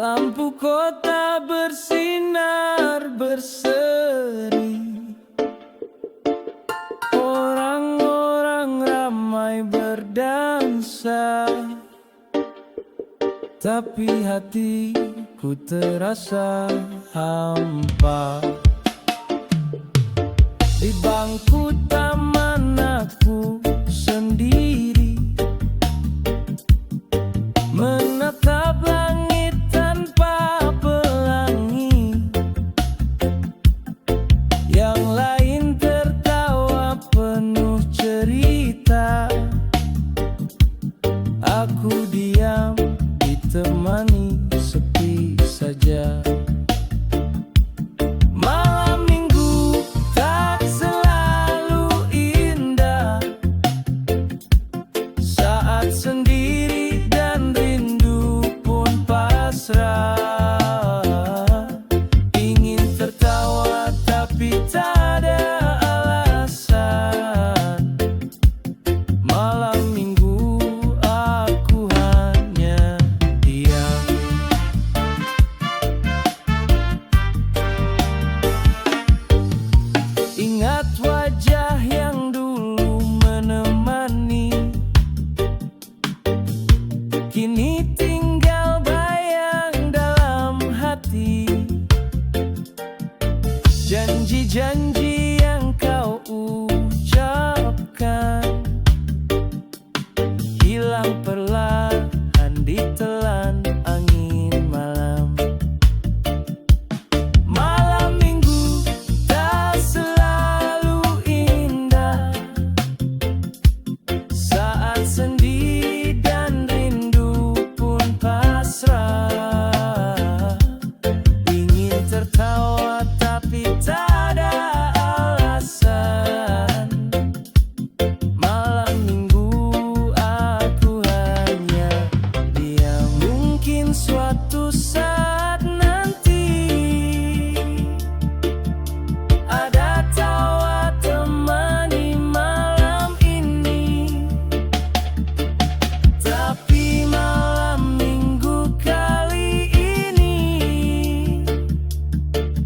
Lampu kota bersinar berseri, orang-orang ramai berdansa, tapi hatiku terasa hampa. Di bangku taman aku sendiri, menatap langit tanpa pelangi. Yang lain tertawa penuh cerita, aku diam ditemani sepi saja. Malam minggu tak selalu indah, saat sendiri dan rindu pun pasrah. Ingin tertawa tapi tak ada alasan. Malam minggu aku hanya diam. Ingat wajah yang dulu menemani, kini tinggal bayang dalam hati. Janji-janji yang kau ucapkan hilang perlahan ditelan angin malam. Malam minggu tak selalu indah, saat sendiri dan rindu pun pasrah. Ingin tertawa tapi tak ada alasan. Malam minggu aku hanya diam. Mungkin suatu saat nanti ada tawa temani malam ini, tapi malam minggu kali ini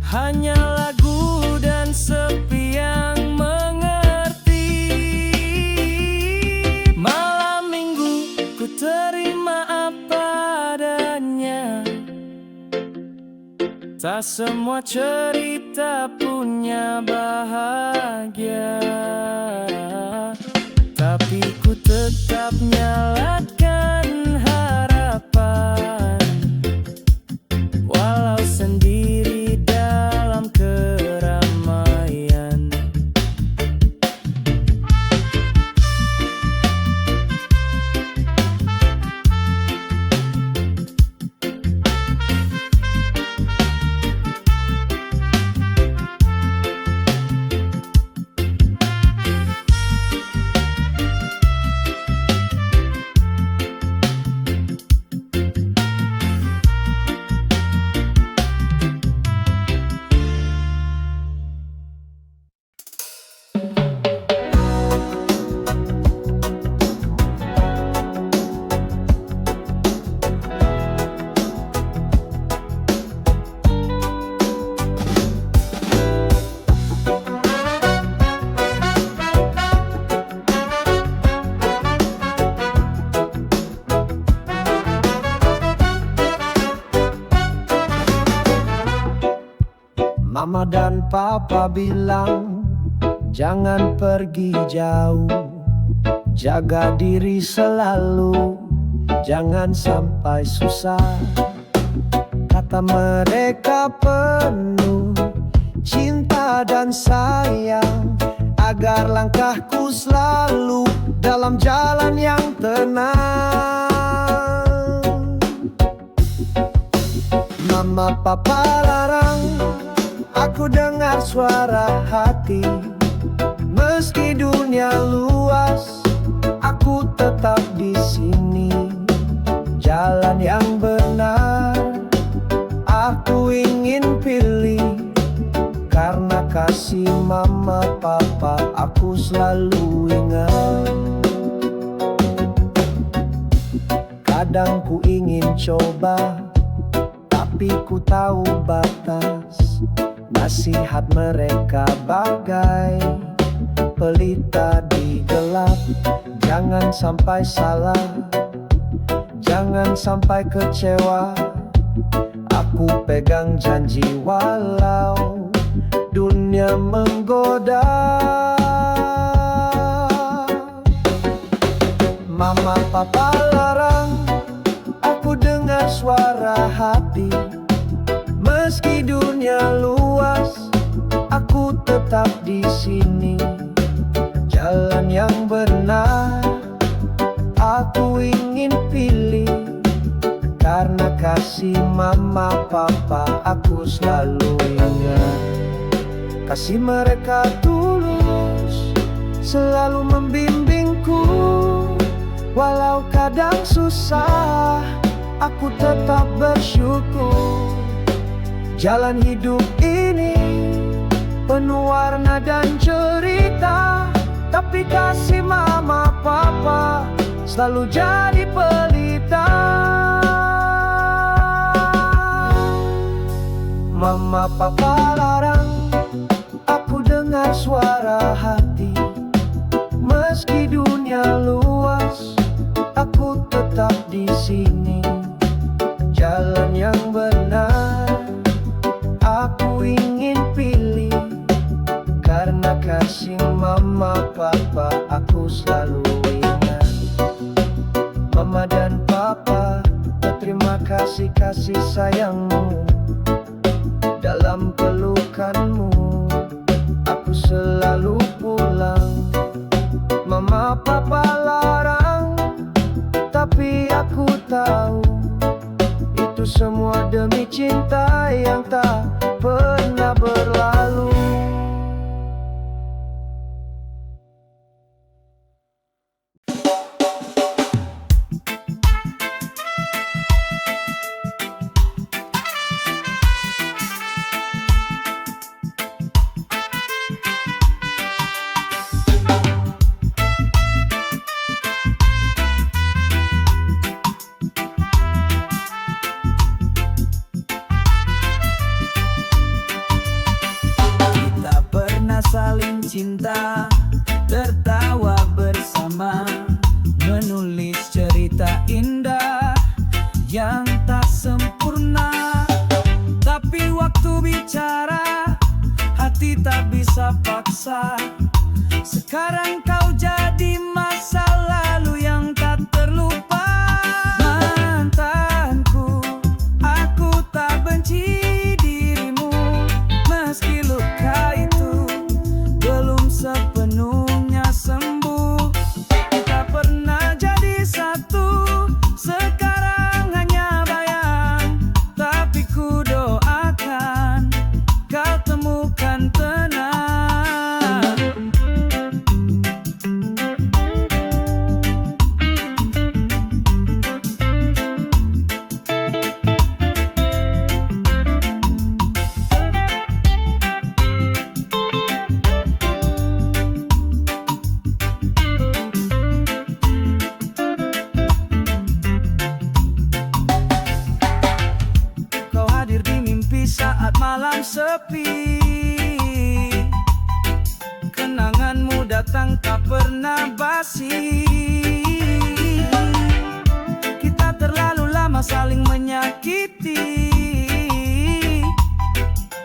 hanya lagu dan sepi yang mengerti. Malam minggu ku terima apa adanya, tak semua cerita punya bahagia, tapi ku tetap nyalakan harapan, walau sendiri dalam keramaian. Mama dan papa bilang jangan pergi jauh, jaga diri selalu, jangan sampai susah. Kata mereka penuh cinta dan sayang, agar langkahku selalu dalam jalan yang tenang. Mama papa larang, aku dengar suara hati. Meski dunia luas, aku tetap di sini. Jalan yang benar aku ingin pilih, karena kasih mama papa aku selalu ingat. Kadang ku ingin coba, tapi ku tahu batas. Nasihat mereka bagai pelita di gelap. Jangan sampai salah, jangan sampai kecewa. Aku pegang janji walau dunia menggoda. Mama papa larang, aku dengar suara hati. Meski dunia luas, aku tetap di sini. Jalan yang benar aku ingin pilih. Karena kasih mama papa aku selalu ingat. Kasih mereka tulus, selalu membimbingku. Walau kadang susah, aku tetap bersyukur. Jalan hidup ini penuh warna dan cerita, tapi kasih mama papa selalu jadi pelita. Mama papa larang, aku dengar suara hati. Meski dunia luas, aku tetap di sini. Jalan yang benar aku ingin pilih. Karena kasih mama papa aku selalu ingat. Mama dan papa, terima kasih kasih sayangmu. Dalam pelukanmu aku selalu pulang. Mama papa larang, tapi aku tahu itu semua demi cinta yang tak pernah berlalu. Saling cinta, tertawa bersama, menulis cerita indah yang tak sempurna. Tapi waktu bicara, hati tak bisa paksa. Sekarang kau jadi masa lalu yang tak terlupa. Mantanku, aku tak benci dirimu. Meski luka itu belum sepenuhnya sembuh. Kita pernah jadi satu, sekarang hanya bayang. Tapi ku doakan kau temukan tenang. Saat malam sepi, kenanganmu datang tak pernah basi. Kita terlalu lama saling menyakiti.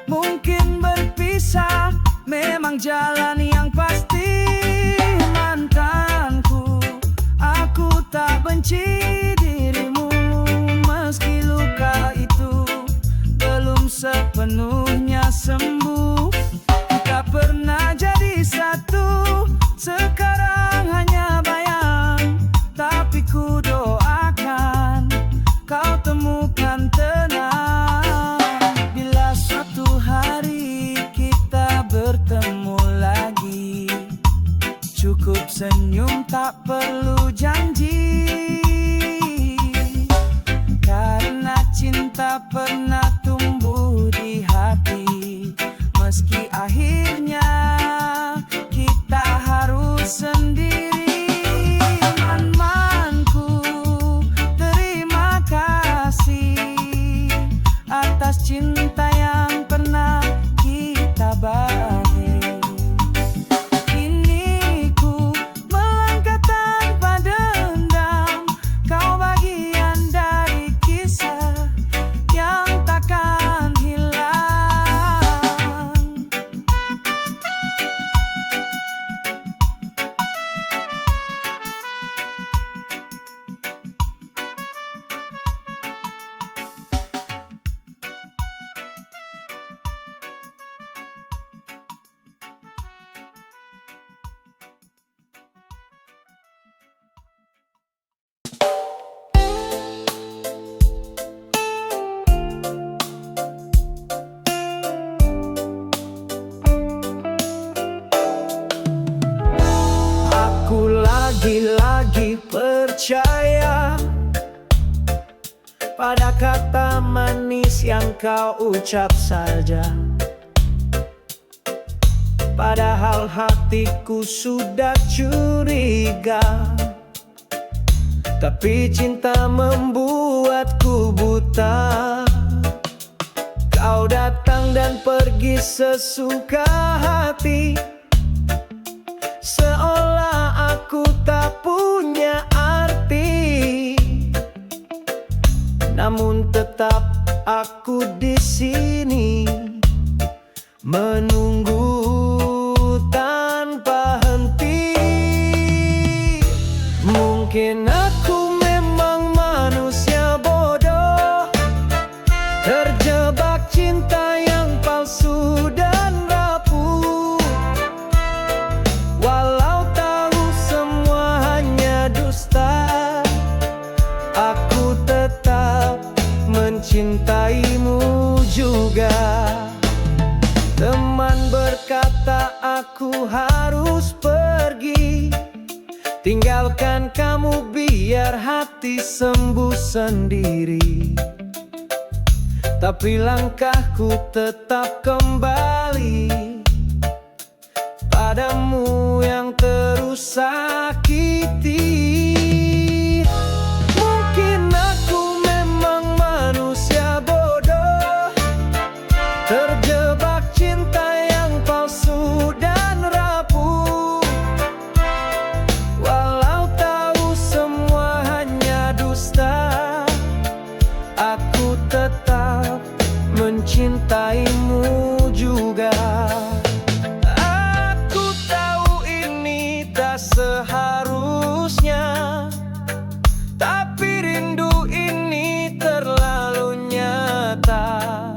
Mungkin berpisah memang jalan yang pasti. Mantanku, aku tak benci dirimu. Meski luka itu belum sepenuhnya sembuh. Kita pernah jadi satu, sekarang hanya bayang. Tapi ku doakan kau temukan tenang. Bila suatu hari kita bertemu lagi, cukup senyum tak perlu janji. Karena cinta pernah tumbuh di hati. Meski akhirnya kita harus sendiri. Mantanku, terima kasih lagi-lagi percaya pada kata manis yang kau ucap saja. Padahal hatiku sudah curiga, tapi cinta membuatku buta. Kau datang dan pergi sesuka hati, seolah aku tak punya arti. Namun tetap aku di sini menunggu tanpa henti. Mungkin aku memang manusia bodoh, terjebak cinta yang palsu dan rapuh. Walau tahu semua hanya dusta, aku tetap mencintaimu juga. Teman berkata aku harus pergi, tinggalkan kamu biar hati sembuh sendiri. Tapi langkahku tetap kembali padamu yang terus sakiti. Mungkin aku memang manusia bodoh, terjebak cinta yang palsu dan rapuh. Walau tahu semua hanya dusta, aku tetap mencintaimu juga. Aku tahu ini tak seharusnya, tapi rindu ini terlalu nyata.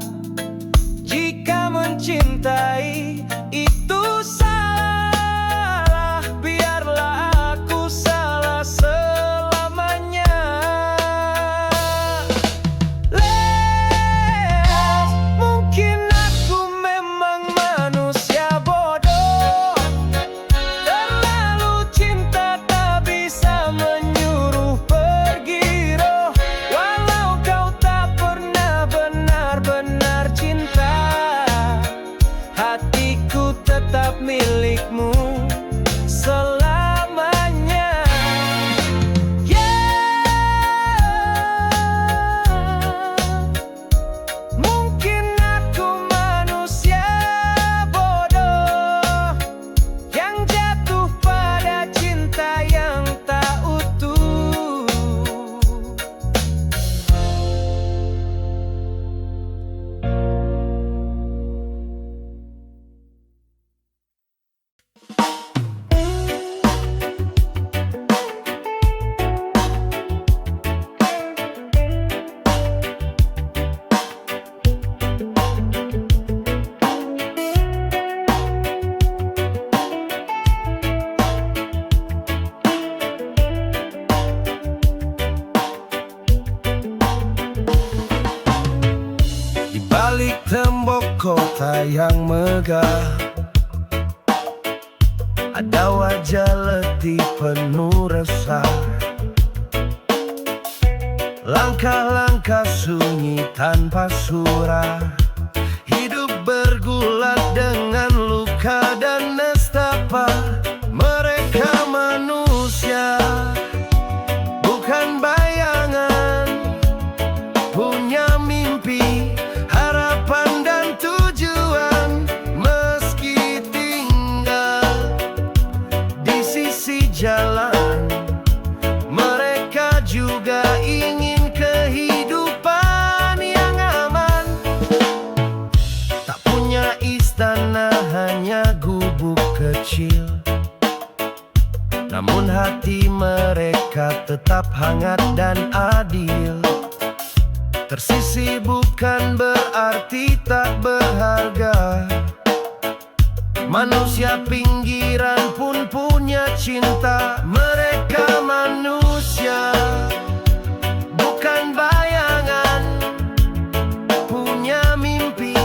Jika mencintai itu salah, biarlah aku salah selamanya. Mungkin aku memang manusia bodoh, terlalu cinta tak bisa menyuruh pergi roh. Walau kau tak pernah benar-benar cinta, hatiku tetap milikmu selamanya. Mungkin aku manusia bodoh yang jatuh pada cinta yang tak utuh. Di balik tembok kota yang megah, ada wajah letih penuh resah. Langkah-langkah sunyi tanpa surah, hidup bergulat dengan luka dan nestapa. Mereka manusia, bukan bayangan, punya mimpi, harapan dan tujuan. Meski tinggal di sisi jalan, mereka juga ingin kehidupan yang aman. Tak punya istana, hanya gubuk kecil, namun hati mereka tetap hangat dan adil. Tersisih bukan berarti tak berharga, manusia pinggiran pun punya cinta. Mereka manusia, bukan bayangan, punya mimpi,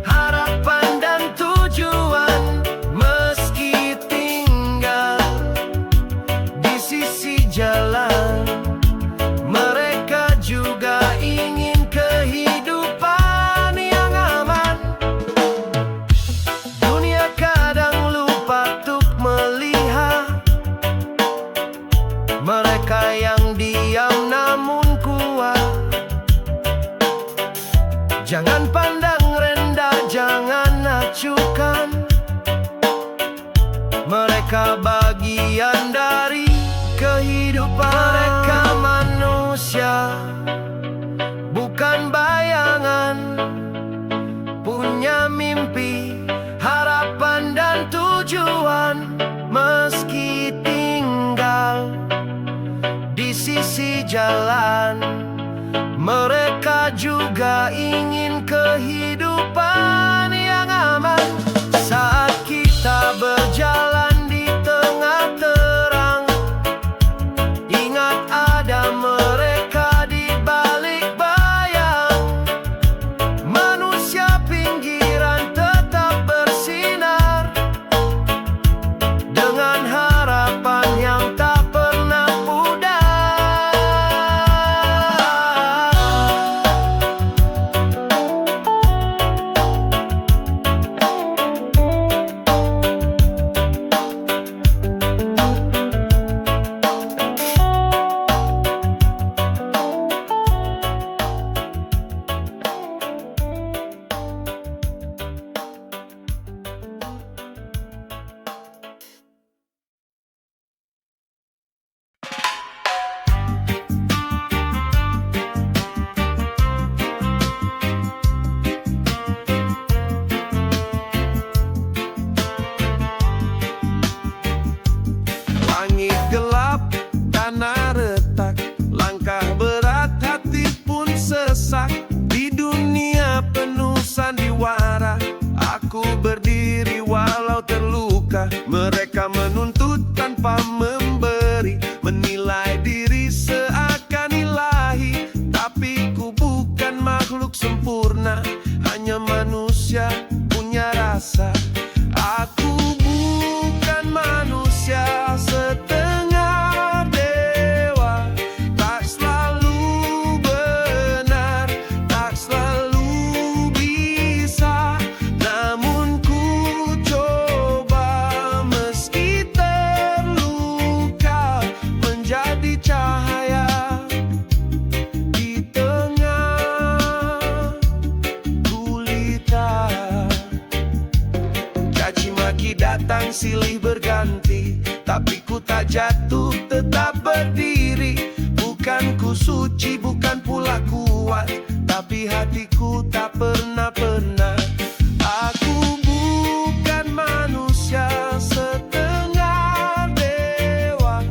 harapan dan tujuan. Meski tinggal di Jangan pandang rendah, jangan acukan. Mereka bagian dari kehidupan. Mereka manusia, bukan bayangan. Punya mimpi, harapan dan tujuan. Meski tinggal di sisi jalan, mereka juga ingin kehidupan yang aman. Saat kita berjalan di tengah terang, ingat ada mereka di balik bayang. Manusia pinggiran tetap bersinar dengan harapan yang tak pernah pudar. Langit gelap, tanah retak, langkah berat, hati pun sesak. Di dunia penuh sandiwara, aku berdiri walau terluka. Mereka menuntut tanpa memberi, menilai diri seakan ilahi. Tapi ku bukan makhluk sempurna, hanya manusia punya rasa. Aku bukan manusia setengah dewa, tak selalu benar, tak selalu bisa. Namun ku coba meski terluka, menjadi cahaya di tengah gulita. Caci maki datang silih berganti, tapi ku tak jatuh, tetap berdiri. Bukan ku suci, bukan pula kuat, tapi hatiku tak pernah. Aku bukan manusia setengah dewa,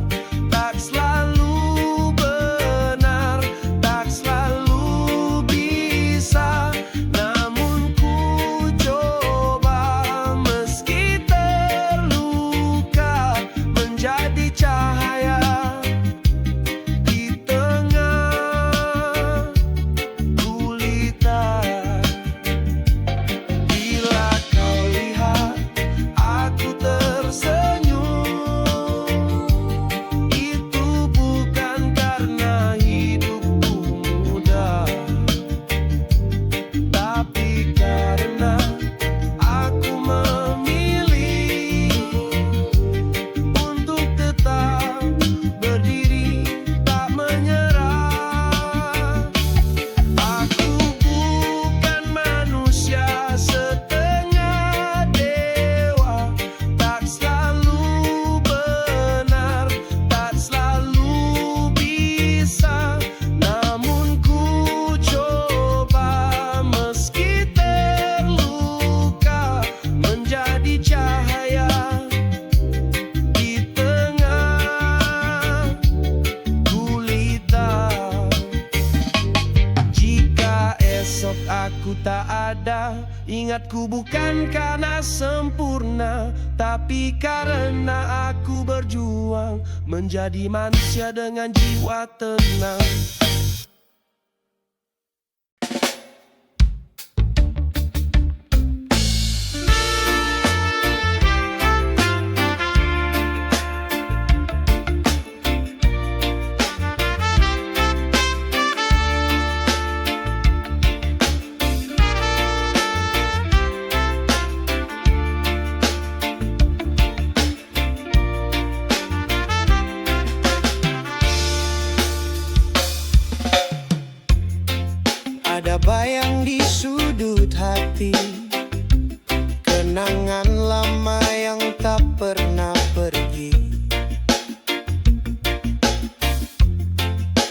tak selalu benar, tak selalu bisa. Namun ku coba meski terluka, menjadi cahaya di tengah gulita. Bila kau lihat aku tersenyum, itu bukan karena hidupku mudah, tapi karena aku memilih untuk tetap berdiri, tak menyerah. Aku bukan manusia setengah dewa, tak selalu benar, tak selalu bisa. Namun ku coba meski terluka, menjadi cahaya di tengah gulita. Jika esok aku tak ada, ingat ku bukan karena sempurna, tapi karena aku berjuang menjadi manusia dengan jiwa tenang.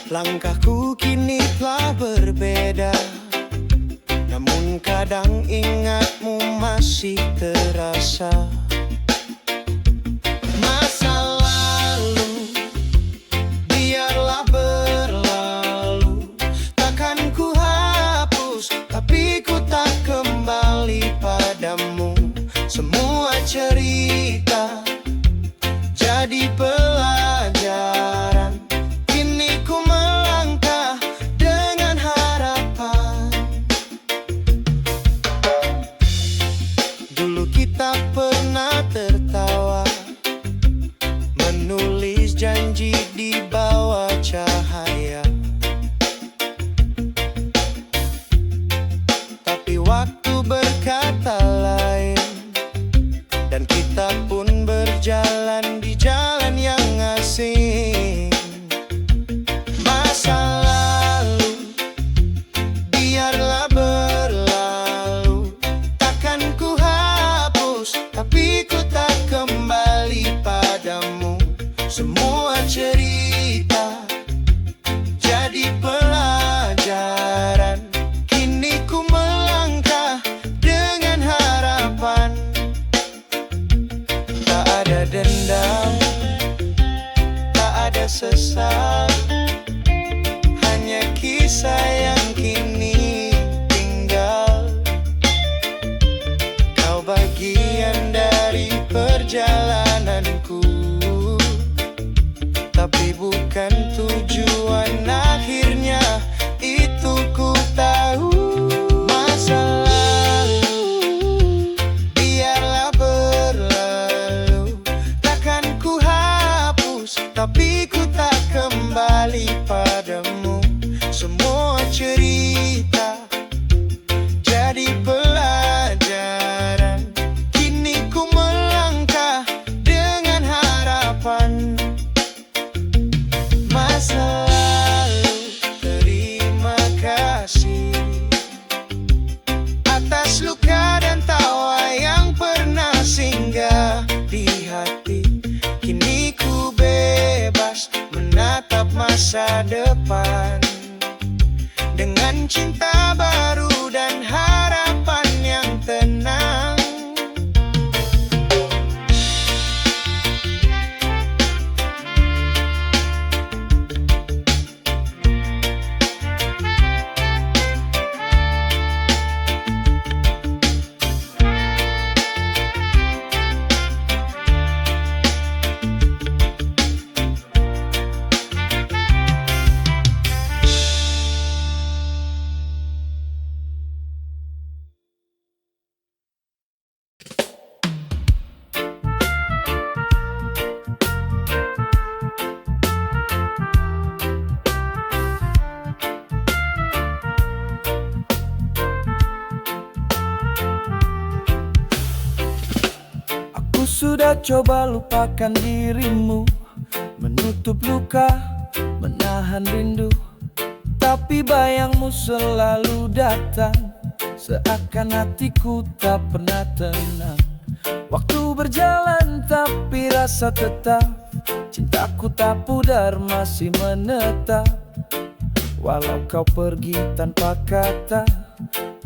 Langkahku kini telah berbeda, namun kadang ingatmu masih terasa. Masa lalu biarlah berlalu, takkan ku hapus, tapi ku tak kembali padamu. Semua cerita jadi pelajaran, kini ku melangkah dengan harapan. Dulu kita pernah tertawa, menulis janji di bawah cahaya. Tapi waktu berkata lain, dan kita pun berjalan di jalan yang asing. Masa lalu biarlah berlalu, takkan ku hapus, tapi ku tak kembali padamu. Semua cerita jadi pelajaran, kini ku melangkah dengan harapan. Tak ada dendam, tak ada sesal, hanya kisah yang kini tinggal. Kau bagian dari perjalananku, tapi bukan tujuan akhirnya, itu ku tahu. Masa lalu biarlah berlalu, takkan ku hapus, tapi ku tak kembali padamu. Semua cerita jadi pelajaran, kini ku melangkah dengan harapan. Masa lalu terima kasih atas luka dan tawa yang pernah singgah di hati. Kini ku bebas menatap masa depan, dengan cinta baru dan harapan yang tenang. Sudah coba lupakan dirimu, menutup luka, menahan rindu, tapi bayangmu selalu datang, seakan hatiku tak pernah tenang. Waktu berjalan tapi rasa tetap, cintaku tak pudar masih menetap. Walau kau pergi tanpa kata,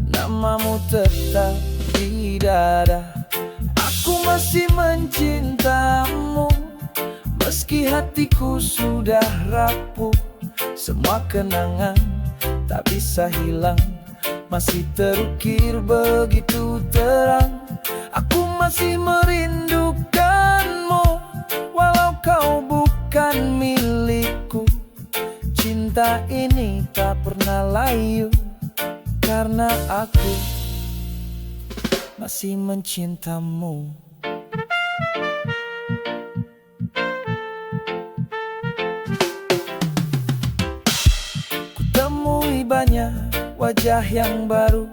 namamu tetap di dada. Aku masih mencintamu, meski hatiku sudah rapuh. Semua kenangan tak bisa hilang, masih terukir begitu terang. Aku masih merindukanmu, walau kau bukan milikku. Cinta ini tak pernah layu, karena aku masih mencintamu. Kutemui banyak wajah yang baru,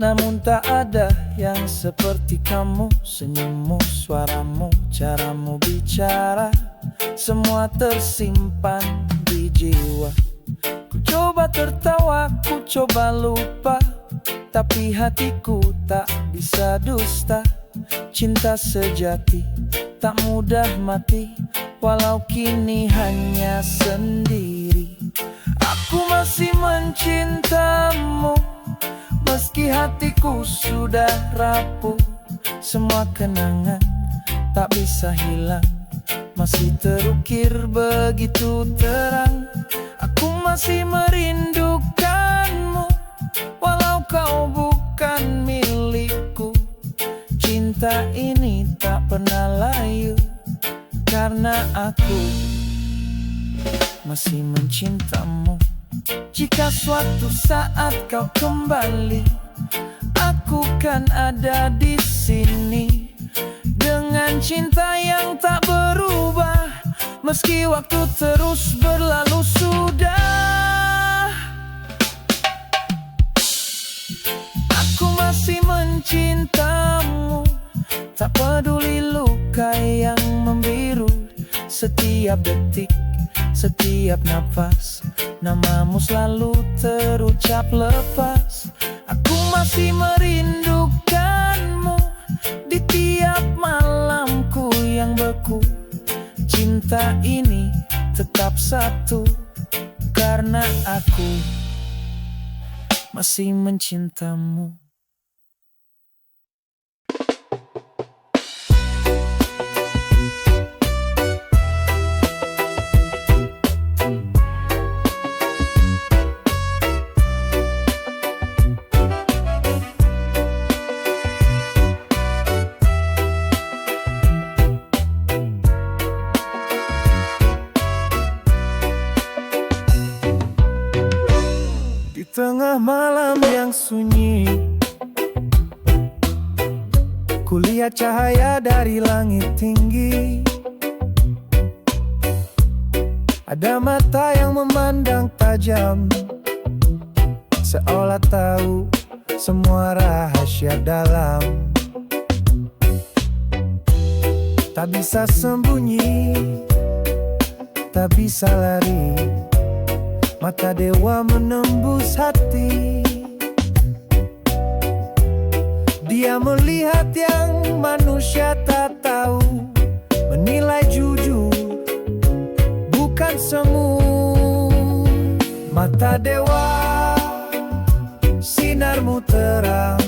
namun tak ada yang seperti kamu. Senyummu, suaramu, caramu bicara, semua tersimpan di jiwa. Ku coba tertawa, ku coba lupa, tapi hatiku tak bisa dusta. Cinta sejati tak mudah mati, walau kini hanya sendiri. Aku masih mencintamu, meski hatiku sudah rapuh. Semua kenangan tak bisa hilang, masih terukir begitu terang. Aku masih merindukanmu, walau kau bukan milikku. Cinta ini tak pernah layu, karena aku masih mencintamu. Jika suatu saat kau kembali, aku kan ada di sini dengan cinta yang tak berubah, meski waktu terus berlalu sudah. Aku masih mencintamu, tak peduli luka yang membiru. Setiap detik, setiap nafas, namamu selalu terucap lepas. Aku masih merindukanmu di tiap malamku yang beku. Cinta ini tetap satu, karena aku masih mencintamu. Di tengah malam yang sunyi, kulihat cahaya dari langit tinggi. Ada mata yang memandang tajam, seolah tahu semua rahasia dalam. Tak bisa sembunyi, tak bisa lari. Mata dewa menembus hati. Dia melihat yang manusia tak tahu, menilai jujur, bukan semu. Mata dewa, sinarmu terang,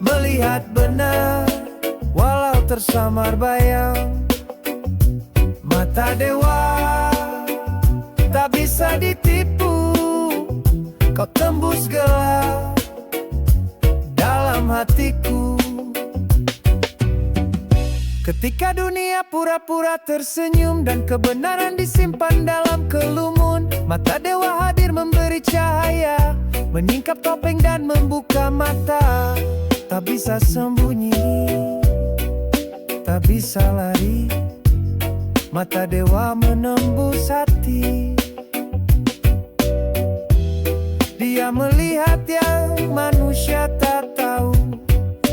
melihat benar, walau tersamar bayang. Mata dewa tak bisa ditipu, kau tembus gelap dalam hatiku. Ketika dunia pura-pura tersenyum dan kebenaran disimpan dalam kelumun, mata dewa hadir memberi cahaya, menyingkap topeng dan membuka mata. Tak bisa sembunyi, tak bisa lari. Mata dewa menembus hati. Dia melihat yang manusia tak tahu,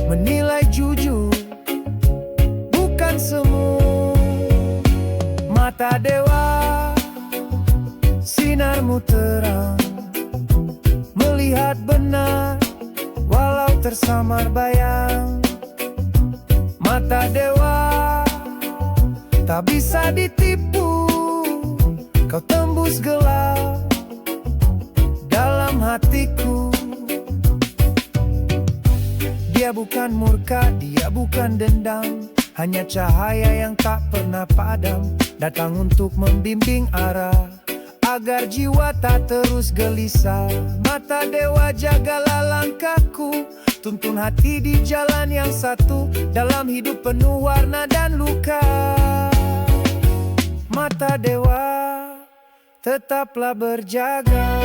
menilai jujur, bukan semu. Mata dewa, sinarmu terang, melihat benar, walau tersamar bayang. Mata dewa tak bisa ditipu, kau tembus gelap dalam hatiku. Dia bukan murka, dia bukan dendam, hanya cahaya yang tak pernah padam, datang untuk membimbing arah, agar jiwa tak terus gelisah. Mata dewa, jagalah langkahku, tuntun hati di jalan yang satu, dalam hidup penuh warna dan luka. Mata dewa, tetaplah berjaga.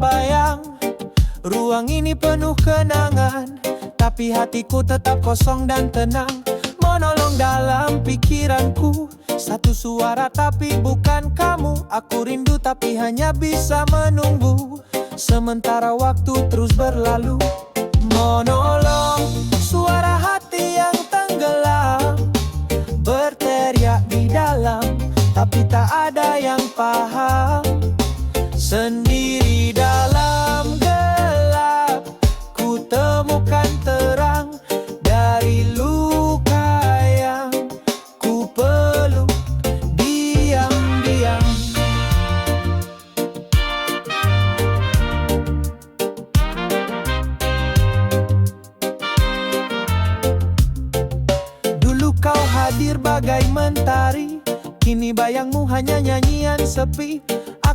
terbayang. Ruang ini penuh kenangan, tapi hatiku tetap kosong dan tenang. Menolong dalam pikiranku, satu suara tapi bukan kamu. Aku rindu tapi hanya bisa menunggu, sementara waktu terus berlalu. Menolong, suara hati yang tenggelam, berteriak di dalam, tapi tak ada yang paham. Sendiri dalam gelap, ku temukan terang dari luka yang ku peluk diam-diam. Dulu kau hadir bagai mentari, kini bayangmu hanya nyanyian sepi.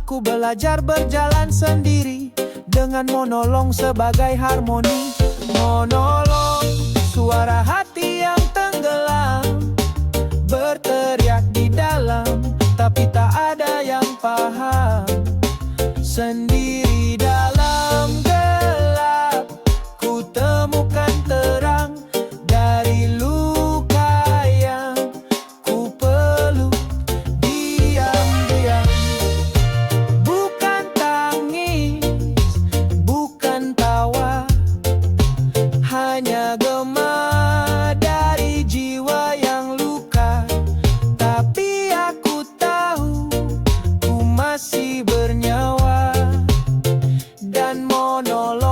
Aku belajar berjalan sendiri, dengan monolong sebagai harmoni. Monolong, suara hati yang tenggelam, berteriak di dalam, tapi tak ada yang paham. Sendiri dalam gelap, ku temukan terang dari luka yang ku peluk diam-diam. Bukan tangis, bukan tawa, hanya gema dari jiwa yang luka. Tapi aku tahu, ku masih bernyawa, dan monolog